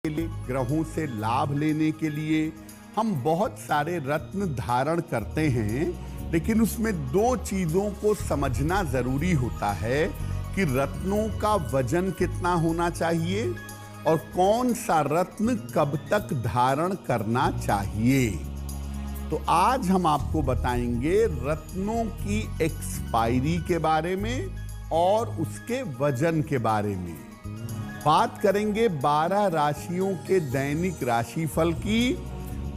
के लिए, ग्रहों से लाभ लेने के लिए हम बहुत सारे रत्न धारण करते हैं, लेकिन उसमें दो चीजों को समझना जरूरी होता है कि रत्नों का वजन कितना होना चाहिए और कौन सा रत्न कब तक धारण करना चाहिए। तो आज हम आपको बताएंगे रत्नों की एक्सपायरी के बारे में और उसके वजन के बारे में। बात करेंगे 12 राशियों के दैनिक राशिफल की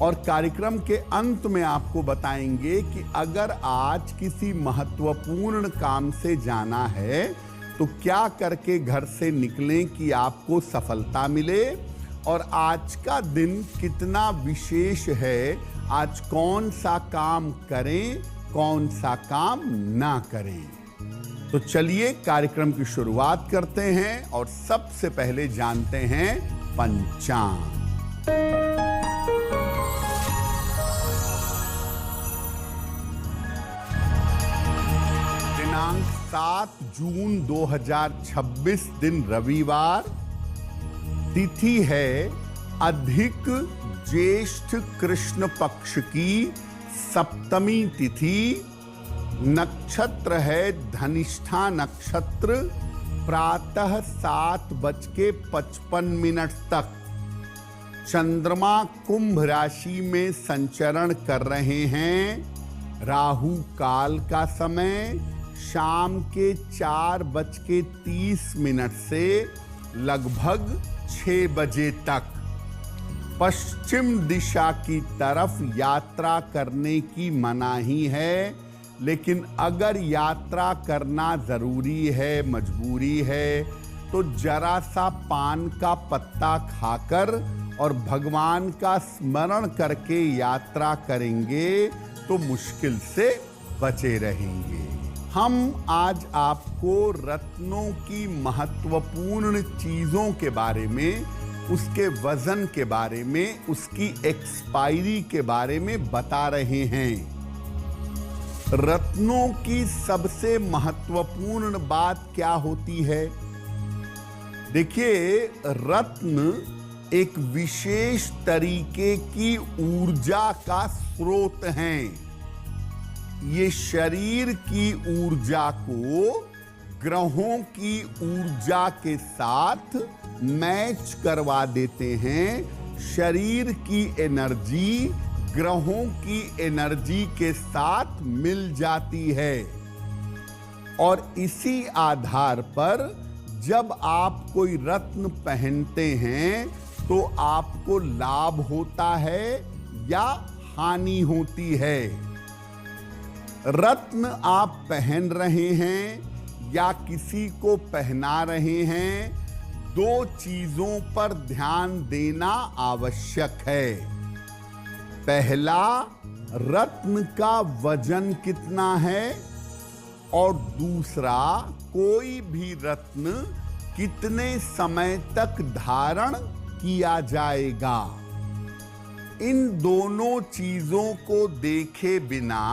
और कार्यक्रम के अंत में आपको बताएंगे कि अगर आज किसी महत्वपूर्ण काम से जाना है तो क्या करके घर से निकलें कि आपको सफलता मिले, और आज का दिन कितना विशेष है, आज कौन सा काम करें, कौन सा काम ना करें। तो चलिए कार्यक्रम की शुरुआत करते हैं और सबसे पहले जानते हैं पंचांग। दिनांक 7 जून 2026, दिन रविवार, तिथि है अधिक ज्येष्ठ कृष्ण पक्ष की सप्तमी तिथि, नक्षत्र है धनिष्ठा नक्षत्र, प्रातः 7:55 तक। चंद्रमा कुंभ राशि में संचरण कर रहे हैं। राहु काल का समय शाम के 4:30 से लगभग 6 बजे तक। पश्चिम दिशा की तरफ यात्रा करने की मनाही है, लेकिन अगर यात्रा करना जरूरी है, मजबूरी है, तो जरा सा पान का पत्ता खाकर और भगवान का स्मरण करके यात्रा करेंगे तो मुश्किल से बचे रहेंगे। हम आज आपको रत्नों की महत्वपूर्ण चीजों के बारे में, उसके वजन के बारे में, उसकी एक्सपायरी के बारे में बता रहे हैं। रत्नों की सबसे महत्वपूर्ण बात क्या होती है? देखिए, रत्न एक विशेष तरीके की ऊर्जा का स्रोत हैं। ये शरीर की ऊर्जा को ग्रहों की ऊर्जा के साथ मैच करवा देते हैं। शरीर की एनर्जी ग्रहों की एनर्जी के साथ मिल जाती है और इसी आधार पर जब आप कोई रत्न पहनते हैं तो आपको लाभ होता है या हानि होती है। रत्न आप पहन रहे हैं या किसी को पहना रहे हैं, दो चीजों पर ध्यान देना आवश्यक है। पहला, रत्न का वजन कितना है, और दूसरा, कोई भी रत्न कितने समय तक धारण किया जाएगा। इन दोनों चीजों को देखे बिना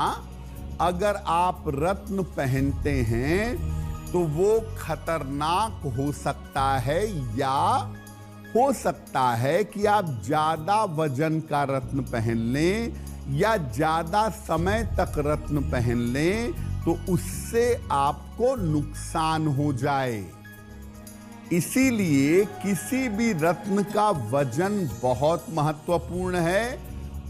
अगर आप रत्न पहनते हैं तो वो खतरनाक हो सकता है, या हो सकता है कि आप ज्यादा वजन का रत्न पहन लें या ज्यादा समय तक रत्न पहन लें तो उससे आपको नुकसान हो जाए। इसीलिए किसी भी रत्न का वजन बहुत महत्वपूर्ण है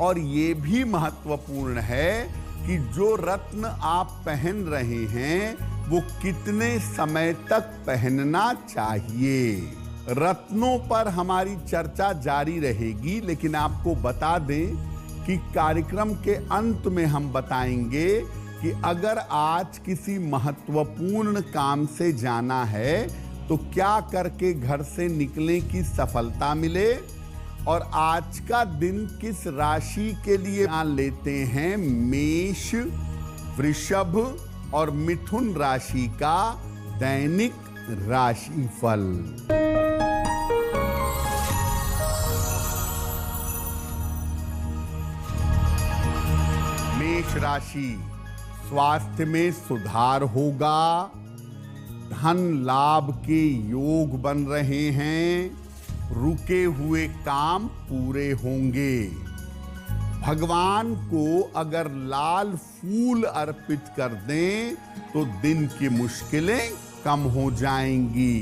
और ये भी महत्वपूर्ण है कि जो रत्न आप पहन रहे हैं वो कितने समय तक पहनना चाहिए। रत्नों पर हमारी चर्चा जारी रहेगी, लेकिन आपको बता दें कि कार्यक्रम के अंत में हम बताएंगे कि अगर आज किसी महत्वपूर्ण काम से जाना है तो क्या करके घर से निकलें कि सफलता मिले, और आज का दिन किस राशि के लिए लेते हैं। मेष, वृषभ और मिथुन राशि का दैनिक राशिफल। मेष राशि, स्वास्थ्य में सुधार होगा, धन लाभ के योग बन रहे हैं, रुके हुए काम पूरे होंगे। भगवान को अगर लाल फूल अर्पित कर दें तो दिन की मुश्किलें कम हो जाएंगी।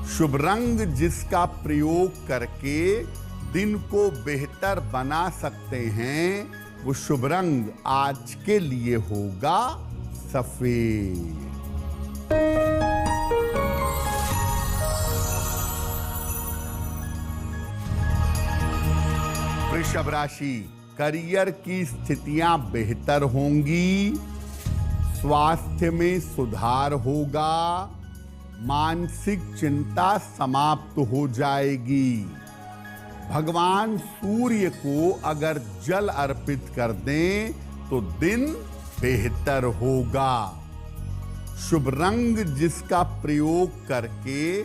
शुभ रंग जिसका प्रयोग करके दिन को बेहतर बना सकते हैं, वो शुभ रंग आज के लिए होगा सफेद। वृषभ राशि, करियर की स्थितियां बेहतर होंगी, स्वास्थ्य में सुधार होगा, मानसिक चिंता समाप्त हो जाएगी। भगवान सूर्य को अगर जल अर्पित कर दें तो दिन बेहतर होगा। शुभ रंग जिसका प्रयोग करके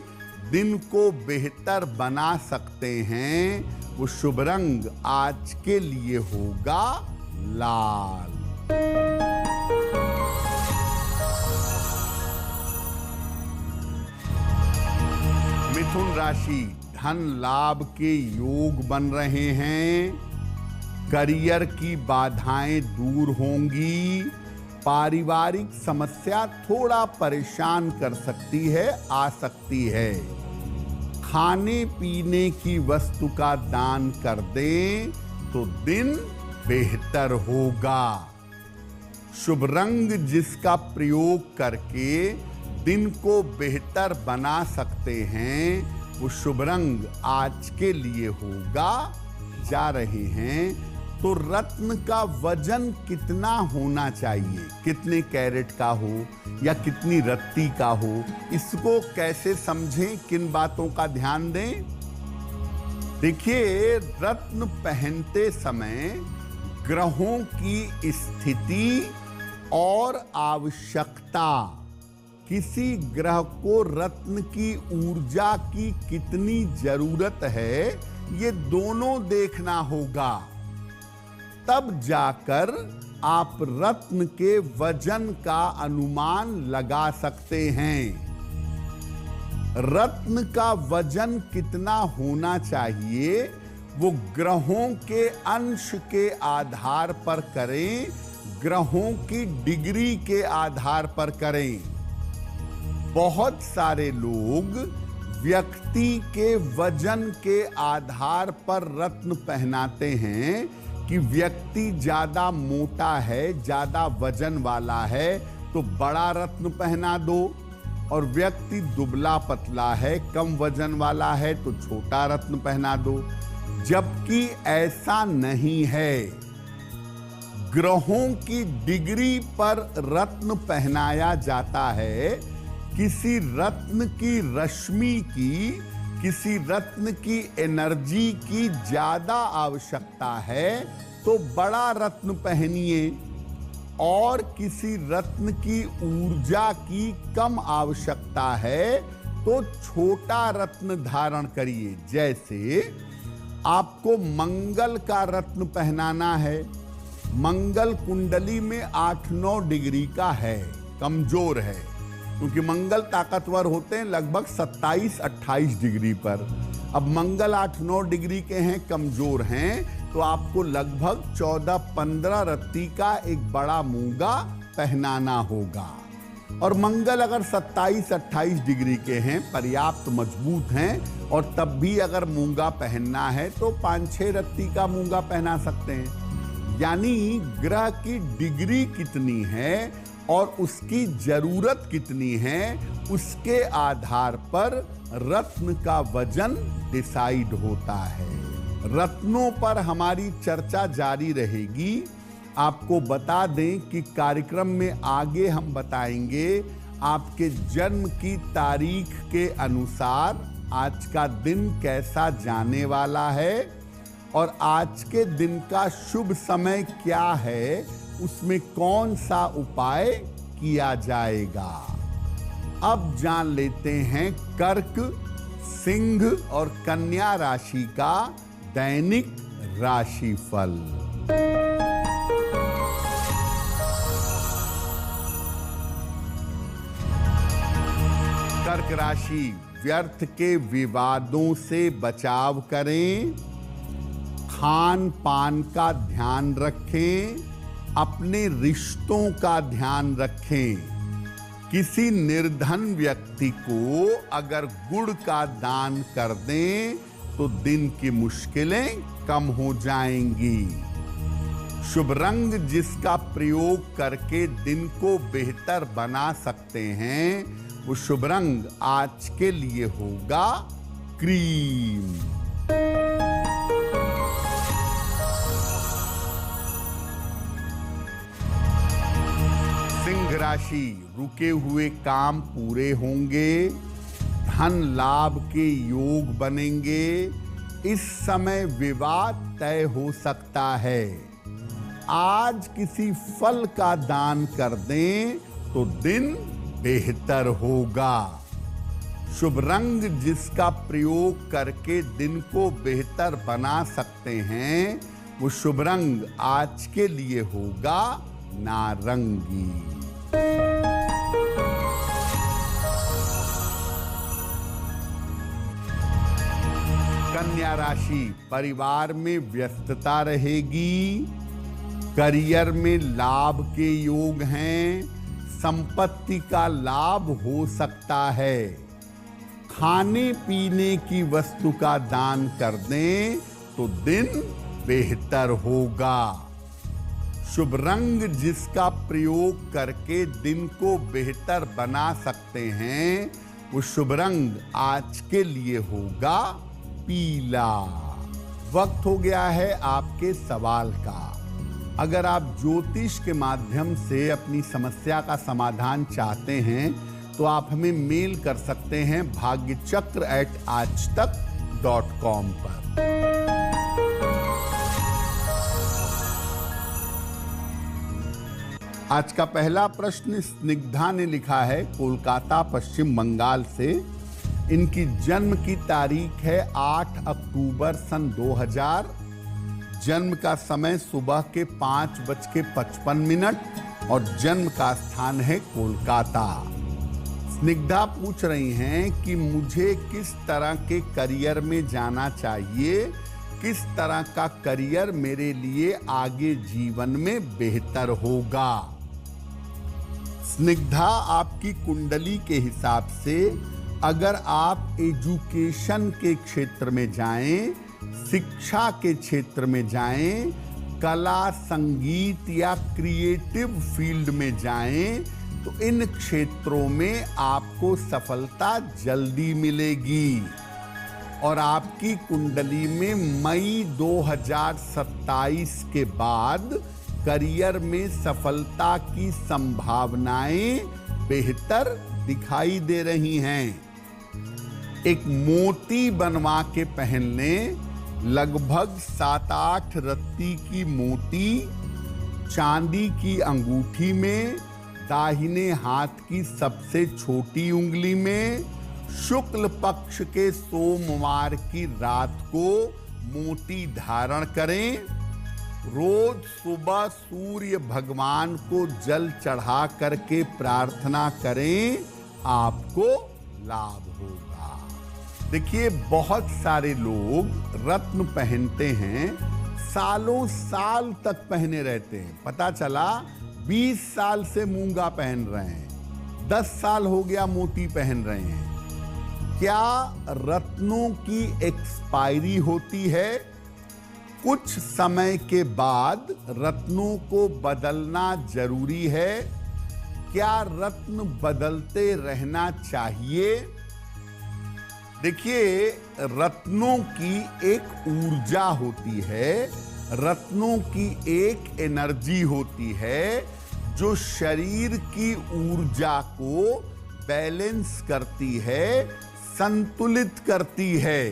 दिन को बेहतर बना सकते हैं, वो शुभ रंग आज के लिए होगा लाल। मिथुन राशि, धन लाभ के योग बन रहे हैं, करियर की बाधाएं दूर होंगी, पारिवारिक समस्या थोड़ा परेशान कर सकती है, आ सकती है। खाने पीने की वस्तु का दान कर दें तो दिन बेहतर होगा। शुभ रंग जिसका प्रयोग करके दिन को बेहतर बना सकते हैं, वो शुभ रंग आज के लिए होगा जा रहे हैं। तो रत्न का वजन कितना होना चाहिए, कितने कैरेट का हो या कितनी रत्ती का हो, इसको कैसे समझें, किन बातों का ध्यान दें? देखिए, रत्न पहनते समय ग्रहों की स्थिति और आवश्यकता, किसी ग्रह को रत्न की ऊर्जा की कितनी जरूरत है, ये दोनों देखना होगा। तब जाकर आप रत्न के वजन का अनुमान लगा सकते हैं। रत्न का वजन कितना होना चाहिए, वो ग्रहों के अंश के आधार पर करें, ग्रहों की डिग्री के आधार पर करें। बहुत सारे लोग व्यक्ति के वजन के आधार पर रत्न पहनाते हैं कि व्यक्ति ज्यादा मोटा है, ज्यादा वजन वाला है तो बड़ा रत्न पहना दो, और व्यक्ति दुबला पतला है, कम वजन वाला है तो छोटा रत्न पहना दो। जबकि ऐसा नहीं है। ग्रहों की डिग्री पर रत्न पहनाया जाता है। किसी रत्न की रश्मि की, किसी रत्न की एनर्जी की ज्यादा आवश्यकता है तो बड़ा रत्न पहनिए, और किसी रत्न की ऊर्जा की कम आवश्यकता है तो छोटा रत्न धारण करिए। जैसे आपको मंगल का रत्न पहनाना है, मंगल कुंडली में 8-9 डिग्री का है, कमजोर है, क्योंकि मंगल ताकतवर होते हैं लगभग 27-28 डिग्री पर। अब मंगल 8-9 डिग्री के हैं, कमजोर हैं, तो आपको लगभग 14-15 रत्ती का एक बड़ा मूंगा पहनाना होगा। और मंगल अगर 27-28 डिग्री के हैं, पर्याप्त मजबूत हैं, और तब भी अगर मूंगा पहनना है तो 5-6 रत्ती का मूंगा पहना सकते हैं। यानी ग्रह की डिग्री कितनी है और उसकी जरूरत कितनी है, उसके आधार पर रत्न का वजन डिसाइड होता है। रत्नों पर हमारी चर्चा जारी रहेगी। आपको बता दें कि कार्यक्रम में आगे हम बताएंगे आपके जन्म की तारीख के अनुसार आज का दिन कैसा जाने वाला है, और आज के दिन का शुभ समय क्या है, उसमें कौन सा उपाय किया जाएगा। अब जान लेते हैं कर्क, सिंह और कन्या राशि का दैनिक राशिफल। कर्क राशि, व्यर्थ के विवादों से बचाव करें, खान पान का ध्यान रखें, अपने रिश्तों का ध्यान रखें। किसी निर्धन व्यक्ति को अगर गुड़ का दान कर दें तो दिन की मुश्किलें कम हो जाएंगी। शुभ रंग जिसका प्रयोग करके दिन को बेहतर बना सकते हैं, वो शुभ रंग आज के लिए होगा क्रीम। सिंह राशि, रुके हुए काम पूरे होंगे, धन लाभ के योग बनेंगे। इस समय विवाद तय हो सकता है। आज किसी फल का दान कर दें तो दिन बेहतर होगा। शुभ रंग जिसका प्रयोग करके दिन को बेहतर बना सकते हैं, वो शुभ रंग आज के लिए होगा नारंगी। कन्या राशि, परिवार में व्यस्तता रहेगी, करियर में लाभ के योग हैं, संपत्ति का लाभ हो सकता है। खाने पीने की वस्तु का दान कर दें तो दिन बेहतर होगा। शुभ रंग जिसका प्रयोग करके दिन को बेहतर बना सकते हैं, वो शुभ रंग आज के लिए होगा पीला। वक्त हो गया है आपके सवाल का। अगर आप ज्योतिष के माध्यम से अपनी समस्या का समाधान चाहते हैं तो आप हमें मेल कर सकते हैं bhagyachakra@aajtak.com पर। आज का पहला प्रश्न स्निग्धा ने लिखा है, कोलकाता पश्चिम बंगाल से। इनकी जन्म की तारीख है 8 अक्टूबर सन 2000। जन्म का समय सुबह के 5:55 और जन्म का स्थान है कोलकाता। स्निग्धा पूछ रही हैं कि मुझे किस तरह के करियर में जाना चाहिए, किस तरह का करियर मेरे लिए आगे जीवन में बेहतर होगा। स्निग्धा, आपकी कुंडली के हिसाब से अगर आप एजुकेशन के क्षेत्र में जाएं, शिक्षा के क्षेत्र में जाएं, कला संगीत या क्रिएटिव फील्ड में जाएं, तो इन क्षेत्रों में आपको सफलता जल्दी मिलेगी। और आपकी कुंडली में मई 2027 के बाद करियर में सफलता की संभावनाएं बेहतर दिखाई दे रही हैं। एक मोती बनवा के पहन लें, लगभग 7-8 रत्ती की मोती चांदी की अंगूठी में, दाहिने हाथ की सबसे छोटी उंगली में, शुक्ल पक्ष के सोमवार की रात को मोती धारण करें। रोज सुबह सूर्य भगवान को जल चढ़ा करके प्रार्थना करें, आपको लाभ होगा। देखिए, बहुत सारे लोग रत्न पहनते हैं, सालों साल तक पहने रहते हैं। पता चला 20 साल से मूंगा पहन रहे हैं, 10 साल हो गया मोती पहन रहे हैं। क्या रत्नों की एक्सपायरी होती है? कुछ समय के बाद रत्नों को बदलना जरूरी है। क्या रत्न बदलते रहना चाहिए? देखिए, रत्नों की एक ऊर्जा होती है, रत्नों की एक एनर्जी होती है जो शरीर की ऊर्जा को बैलेंस करती है, संतुलित करती है।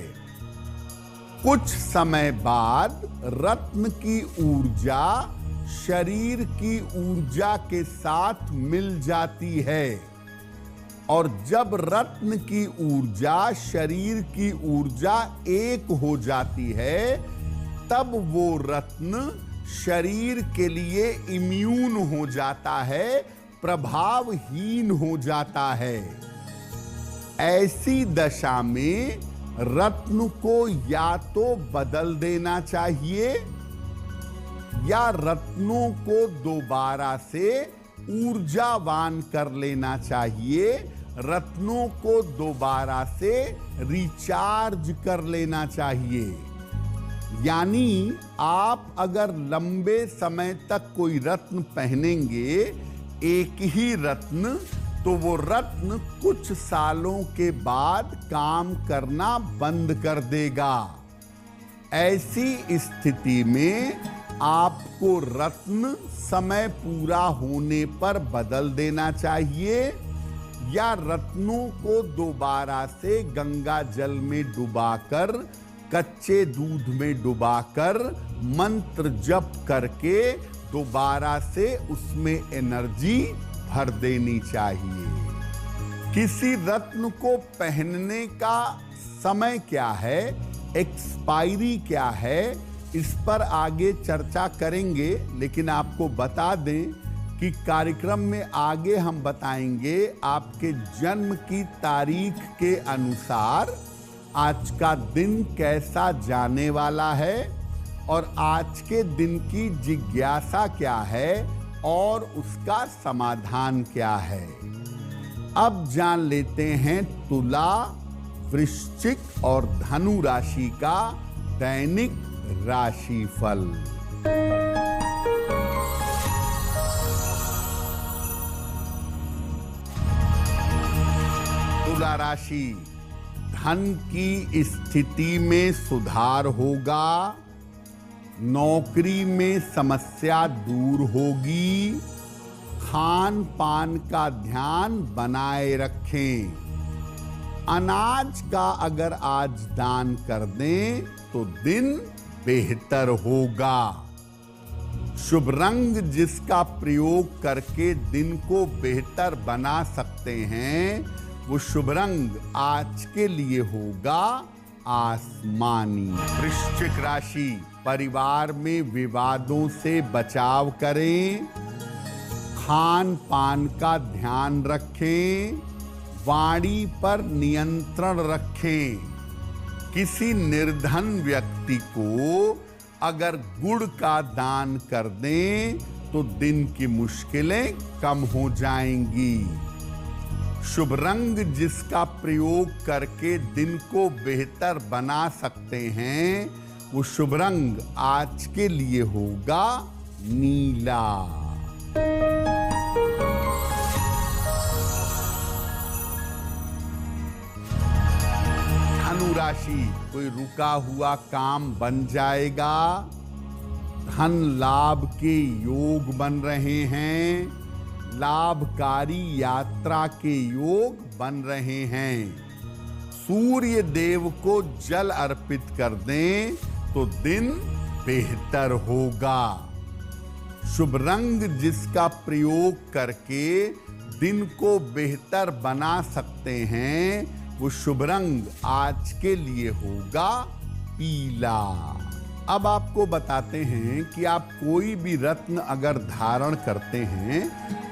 कुछ समय बाद रत्न की ऊर्जा शरीर की ऊर्जा के साथ मिल जाती है, और जब रत्न की ऊर्जा शरीर की ऊर्जा एक हो जाती है, तब वो रत्न शरीर के लिए इम्यून हो जाता है, प्रभावहीन हो जाता है। ऐसी दशा में रत्न को या तो बदल देना चाहिए या रत्नों को दोबारा से ऊर्जावान कर लेना चाहिए, रत्नों को दोबारा से रिचार्ज कर लेना चाहिए। यानी आप अगर लंबे समय तक कोई रत्न पहनेंगे, एक ही रत्न, तो वो रत्न कुछ सालों के बाद काम करना बंद कर देगा। ऐसी स्थिति में आपको रत्न समय पूरा होने पर बदल देना चाहिए या रत्नों को दोबारा से गंगा जल में डुबाकर, कच्चे दूध में डुबाकर, मंत्र जप करके दोबारा से उसमें एनर्जी भर देनी चाहिए। किसी रत्न को पहनने का समय क्या है, एक्सपायरी क्या है, इस पर आगे चर्चा करेंगे, लेकिन आपको बता दें कि कार्यक्रम में आगे हम बताएंगे आपके जन्म की तारीख के अनुसार आज का दिन कैसा जाने वाला है और आज के दिन की जिज्ञासा क्या है और उसका समाधान क्या है। अब जान लेते हैं तुला, वृश्चिक और धनु राशि का दैनिक राशिफल। तुला राशि, धन की स्थिति में सुधार होगा, नौकरी में समस्या दूर होगी, खान पान का ध्यान बनाए रखें। अनाज का अगर आज दान कर दें तो दिन बेहतर होगा। शुभ रंग जिसका प्रयोग करके दिन को बेहतर बना सकते हैं, वो शुभ रंग आज के लिए होगा आसमानी। वृश्चिक राशि, परिवार में विवादों से बचाव करें, खान पान का ध्यान रखें, वाणी पर नियंत्रण रखें। किसी निर्धन व्यक्ति को अगर गुड़ का दान कर दें तो दिन की मुश्किलें कम हो जाएंगी। शुभ रंग जिसका प्रयोग करके दिन को बेहतर बना सकते हैं, वो शुभ रंग आज के लिए होगा नीला। धनु राशि, कोई रुका हुआ काम बन जाएगा, धन लाभ के योग बन रहे हैं, लाभकारी यात्रा के योग बन रहे हैं। सूर्य देव को जल अर्पित कर दें तो दिन बेहतर होगा। शुभ रंग जिसका प्रयोग करके दिन को बेहतर बना सकते हैं, वो शुभ रंग आज के लिए होगा पीला। अब आपको बताते हैं कि आप कोई भी रत्न अगर धारण करते हैं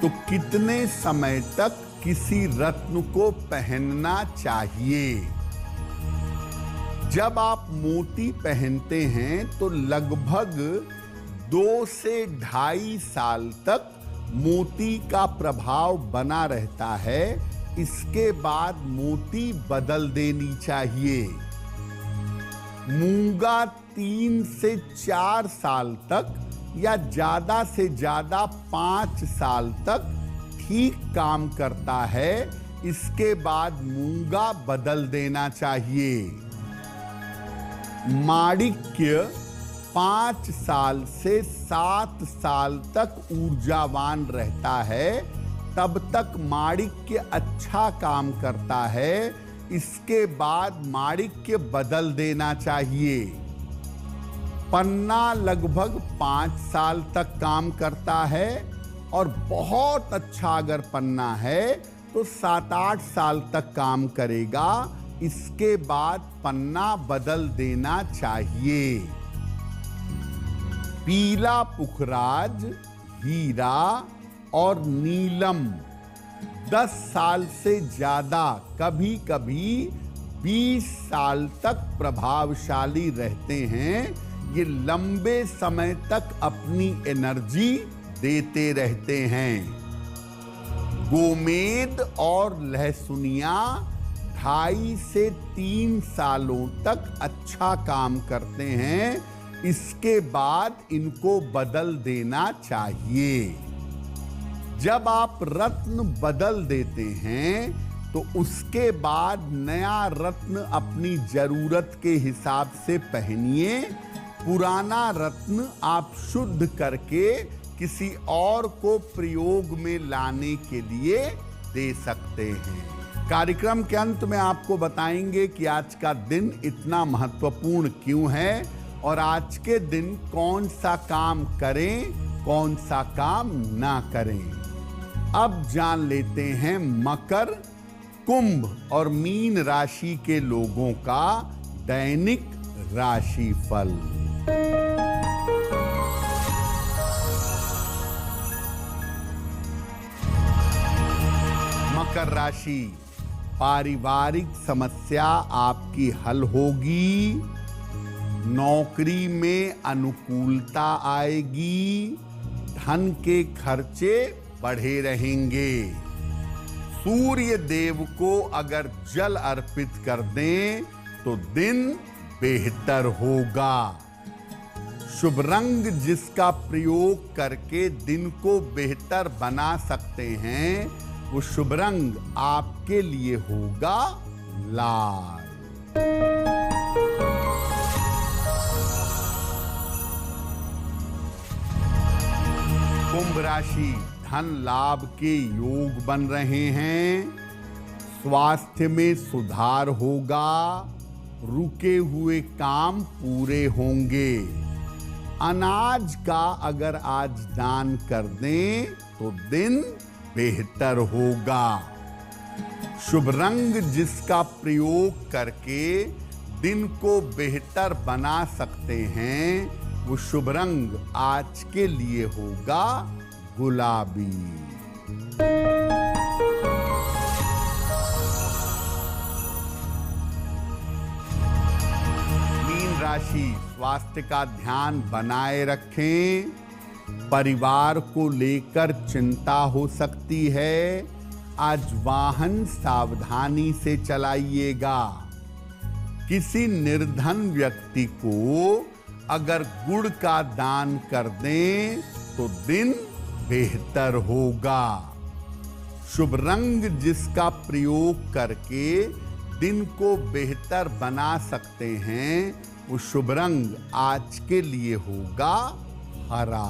तो कितने समय तक किसी रत्न को पहनना चाहिए। जब आप मोती पहनते हैं तो लगभग 2 से 2.5 साल तक मोती का प्रभाव बना रहता है। इसके बाद मोती बदल देनी चाहिए। मूंगा 3 से 4 साल तक या ज्यादा से ज्यादा 5 साल तक ठीक काम करता है। इसके बाद मूंगा बदल देना चाहिए। माणिक्य 5 साल से 7 साल तक ऊर्जावान रहता है, तब तक माणिक्य अच्छा काम करता है। इसके बाद माणिक्य बदल देना चाहिए। पन्ना लगभग 5 साल तक काम करता है और बहुत अच्छा अगर पन्ना है तो 7-8 साल तक काम करेगा। इसके बाद पन्ना बदल देना चाहिए। पीला पुखराज, हीरा और नीलम 10 साल से ज्यादा, कभी कभी 20 साल तक प्रभावशाली रहते हैं। ये लंबे समय तक अपनी एनर्जी देते रहते हैं। गोमेद और लहसुनिया 2.5 से 3 सालों तक अच्छा काम करते हैं। इसके बाद इनको बदल देना चाहिए। जब आप रत्न बदल देते हैं तो उसके बाद नया रत्न अपनी जरूरत के हिसाब से पहनिए। पुराना रत्न आप शुद्ध करके किसी और को प्रयोग में लाने के लिए दे सकते हैं। कार्यक्रम के अंत में आपको बताएंगे कि आज का दिन इतना महत्वपूर्ण क्यों है और आज के दिन कौन सा काम करें, कौन सा काम ना करें। अब जान लेते हैं मकर, कुंभ और मीन राशि के लोगों का दैनिक राशिफल। मकर राशि, पारिवारिक समस्या आपकी हल होगी। नौकरी में अनुकूलता आएगी। धन के खर्चे बढ़े रहेंगे। सूर्य देव को अगर जल अर्पित कर दें तो दिन बेहतर होगा। शुभ रंग जिसका प्रयोग करके दिन को बेहतर बना सकते हैं, वो शुभ रंग आपके लिए होगा लाल। कुंभ राशि, धन लाभ के योग बन रहे हैं। स्वास्थ्य में सुधार होगा। रुके हुए काम पूरे होंगे। अनाज का अगर आज दान कर दें तो दिन बेहतर होगा। शुभ रंग जिसका प्रयोग करके दिन को बेहतर बना सकते हैं, वो शुभ रंग आज के लिए होगा गुलाबी। मीन राशि, स्वास्थ्य का ध्यान बनाए रखें। परिवार को लेकर चिंता हो सकती है। आज वाहन सावधानी से चलाइएगा। किसी निर्धन व्यक्ति को अगर गुड़ का दान कर दें तो दिन बेहतर होगा। शुभ रंग जिसका प्रयोग करके दिन को बेहतर बना सकते हैं, वो शुभ रंग आज के लिए होगा हरा।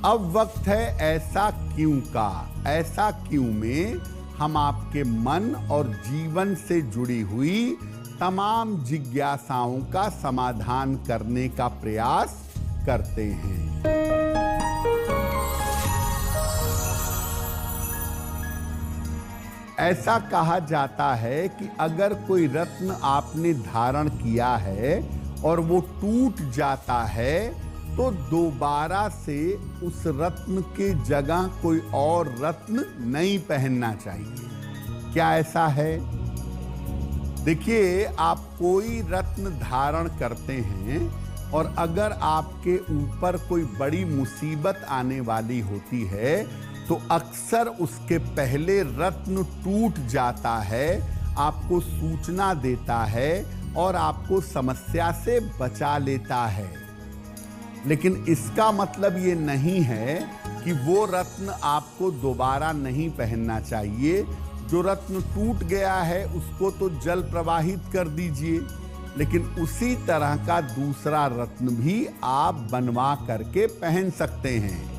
अब वक्त है ऐसा क्यों का। ऐसा क्यों में हम आपके मन और जीवन से जुड़ी हुई तमाम जिज्ञासाओं का समाधान करने का प्रयास करते हैं। ऐसा कहा जाता है कि अगर कोई रत्न आपने धारण किया है और वो टूट जाता है तो दोबारा से उस रत्न के जगह कोई और रत्न नहीं पहनना चाहिए। क्या ऐसा है? देखिए, आप कोई रत्न धारण करते हैं और अगर आपके ऊपर कोई बड़ी मुसीबत आने वाली होती है तो अक्सर उसके पहले रत्न टूट जाता है, आपको सूचना देता है और आपको समस्या से बचा लेता है। लेकिन इसका मतलब ये नहीं है कि वो रत्न आपको दोबारा नहीं पहनना चाहिए। जो रत्न टूट गया है उसको तो जल प्रवाहित कर दीजिए, लेकिन उसी तरह का दूसरा रत्न भी आप बनवा करके पहन सकते हैं।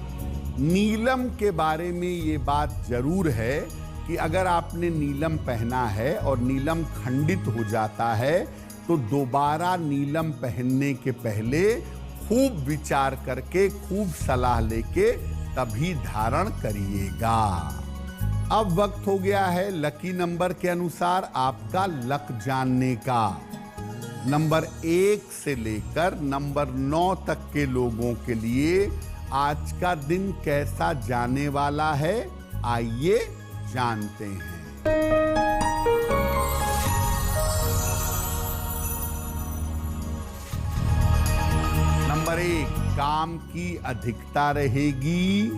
नीलम के बारे में ये बात जरूर है कि अगर आपने नीलम पहना है और नीलम खंडित हो जाता है तो दोबारा नीलम पहनने के पहले खूब विचार करके, खूब सलाह लेके तभी धारण करिएगा। अब वक्त हो गया है लकी नंबर के अनुसार आपका लक जानने का। नंबर 1 से लेकर नंबर 9 तक के लोगों के लिए आज का दिन कैसा जाने वाला है, आइए जानते हैं। नंबर 1, काम की अधिकता रहेगी।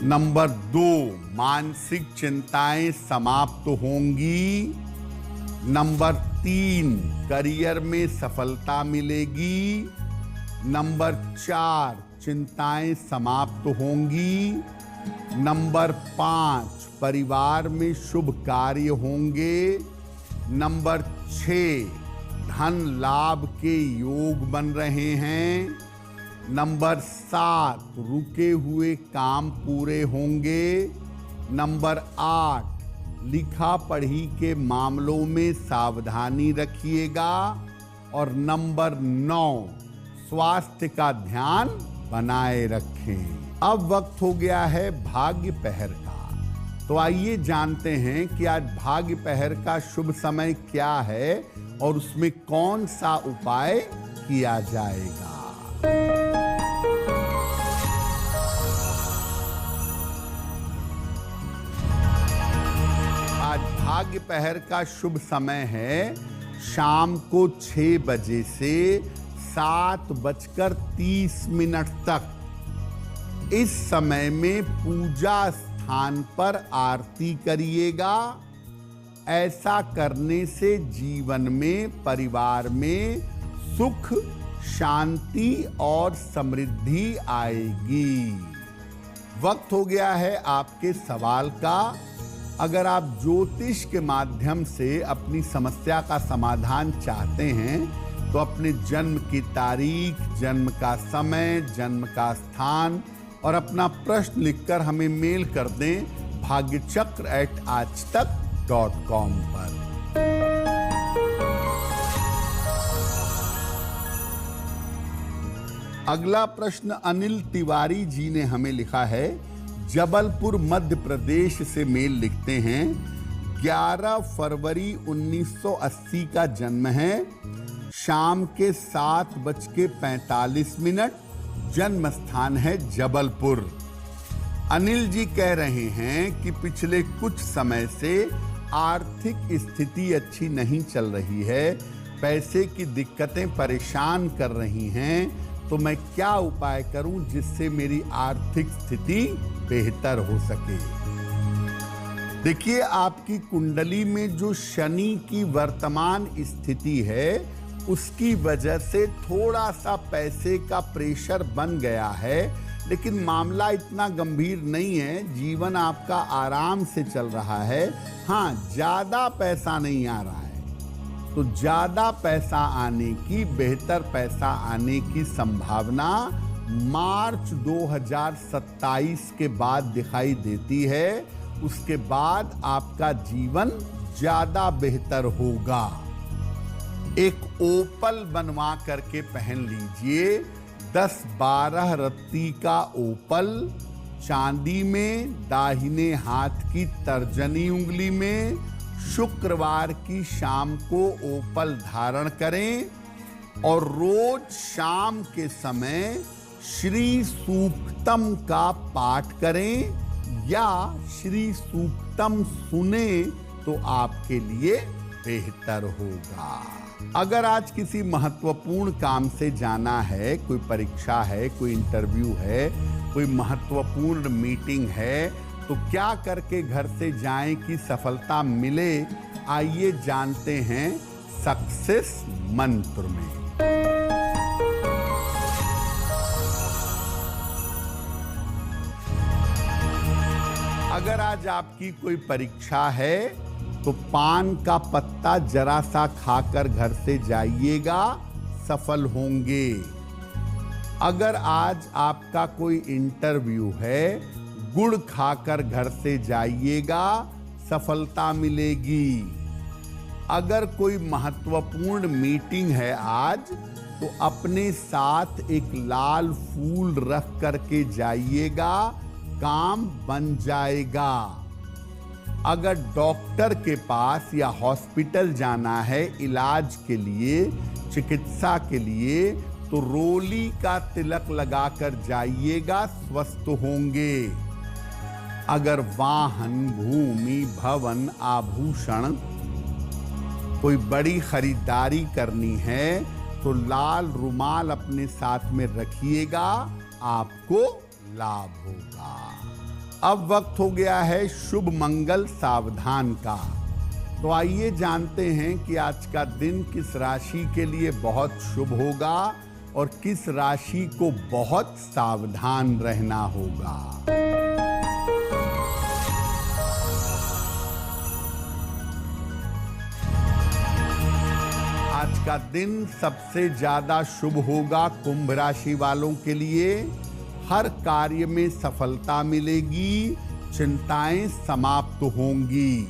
नंबर 2, मानसिक चिंताएं समाप्त होंगी। नंबर 3, करियर में सफलता मिलेगी। नंबर 4, चिंताएं समाप्त होंगी। नंबर 5, परिवार में शुभ कार्य होंगे। नंबर 6, धन लाभ के योग बन रहे हैं। नंबर 7, रुके हुए काम पूरे होंगे। नंबर 8, लिखा पढ़ी के मामलों में सावधानी रखिएगा। और नंबर 9, स्वास्थ्य का ध्यान बनाए रखें। अब वक्त हो गया है भाग्य पहर का। तो आइए जानते हैं कि आज भाग्य पहर का शुभ समय क्या है और उसमें कौन सा उपाय किया जाएगा। आज भाग्य पहर का शुभ समय है शाम को 6 बजे से 7:30 तक। इस समय में पूजा स्थान पर आरती करिएगा। ऐसा करने से जीवन में, परिवार में सुख, शांति और समृद्धि आएगी। वक्त हो गया है आपके सवाल का। अगर आप ज्योतिष के माध्यम से अपनी समस्या का समाधान चाहते हैं तो अपने जन्म की तारीख, जन्म का समय, जन्म का स्थान और अपना प्रश्न लिखकर हमें मेल कर दें bhagyachakra@aajtak.com पर। अगला प्रश्न अनिल तिवारी जी ने हमें लिखा है। जबलपुर मध्य प्रदेश से मेल लिखते हैं। 11 फरवरी 1980 का जन्म है। शाम के 7:45। जन्म स्थान है जबलपुर। अनिल जी कह रहे हैं कि पिछले कुछ समय से आर्थिक स्थिति अच्छी नहीं चल रही है। पैसे की दिक्कतें परेशान कर रही हैं। तो मैं क्या उपाय करूं जिससे मेरी आर्थिक स्थिति बेहतर हो सके। देखिए, आपकी कुंडली में जो शनि की वर्तमान स्थिति है उसकी वजह से थोड़ा सा पैसे का प्रेशर बन गया है, लेकिन मामला इतना गंभीर नहीं है। जीवन आपका आराम से चल रहा है। हाँ, ज्यादा पैसा नहीं आ रहा है। तो ज्यादा पैसा आने की, बेहतर पैसा आने की संभावना मार्च 2027 के बाद दिखाई देती है। उसके बाद आपका जीवन ज्यादा बेहतर होगा। एक ओपल बनवा करके पहन लीजिए। 10-12 रत्ती का ओपल, चांदी में, दाहिने हाथ की तर्जनी उंगली में। शुक्रवार की शाम को ओपल धारण करें और रोज शाम के समय श्री सूक्तम का पाठ करें या श्री सूक्तम सुने तो आपके लिए बेहतर होगा। अगर आज किसी महत्वपूर्ण काम से जाना है, कोई परीक्षा है, कोई इंटरव्यू है, कोई महत्वपूर्ण मीटिंग है, तो क्या करके घर से जाएं कि सफलता मिले। आइए जानते हैं सक्सेस मंत्र में। अगर आज आपकी कोई परीक्षा है तो पान का पत्ता जरा सा खाकर घर से जाइएगा, सफल होंगे। अगर आज आपका कोई इंटरव्यू है, गुड़ खाकर घर से जाइएगा, सफलता मिलेगी। अगर कोई महत्वपूर्ण मीटिंग है आज, तो अपने साथ एक लाल फूल रख करके जाइएगा, काम बन जाएगा। अगर डॉक्टर के पास या हॉस्पिटल जाना है इलाज के लिए, चिकित्सा के लिए, तो रोली का तिलक लगाकर जाइएगा, स्वस्थ होंगे। अगर वाहन, भूमि, भवन, आभूषण, कोई बड़ी खरीदारी करनी है तो लाल रुमाल अपने साथ में रखिएगा, आपको लाभ होगा। अब वक्त हो गया है शुभ मंगल सावधान का। तो आइए जानते हैं कि आज का दिन किस राशि के लिए बहुत शुभ होगा और किस राशि को बहुत सावधान रहना होगा। आज का दिन सबसे ज्यादा शुभ होगा कुंभ राशि वालों के लिए। हर कार्य में सफलता मिलेगी, चिंताएं समाप्त होंगी।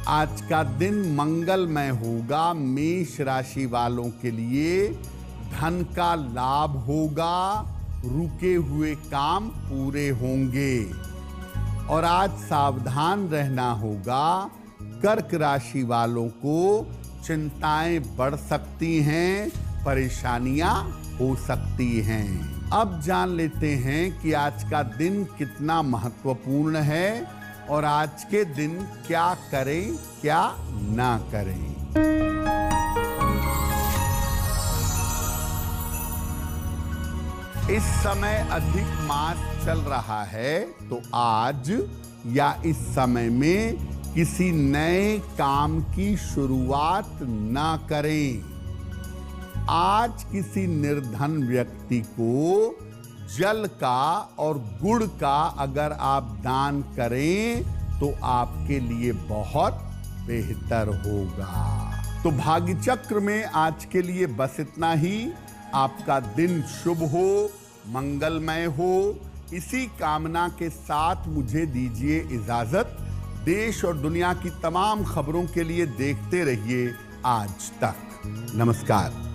आज का दिन मंगलमय होगा मेष राशि वालों के लिए। धन का लाभ होगा, रुके हुए काम पूरे होंगे। और आज सावधान रहना होगा कर्क राशि वालों को। चिंताएं बढ़ सकती हैं, परेशानियां हो सकती हैं। अब जान लेते हैं कि आज का दिन कितना महत्वपूर्ण है और आज के दिन क्या करें, क्या ना करें। इस समय अधिक मास चल रहा है, तो आज या इस समय में किसी नए काम की शुरुआत ना करें। आज किसी निर्धन व्यक्ति को जल का और गुड़ का अगर आप दान करें तो आपके लिए बहुत बेहतर होगा। तो भाग्य चक्र में आज के लिए बस इतना ही। आपका दिन शुभ हो, मंगलमय हो, इसी कामना के साथ मुझे दीजिए इजाजत। देश और दुनिया की तमाम खबरों के लिए देखते रहिए आज तक। नमस्कार।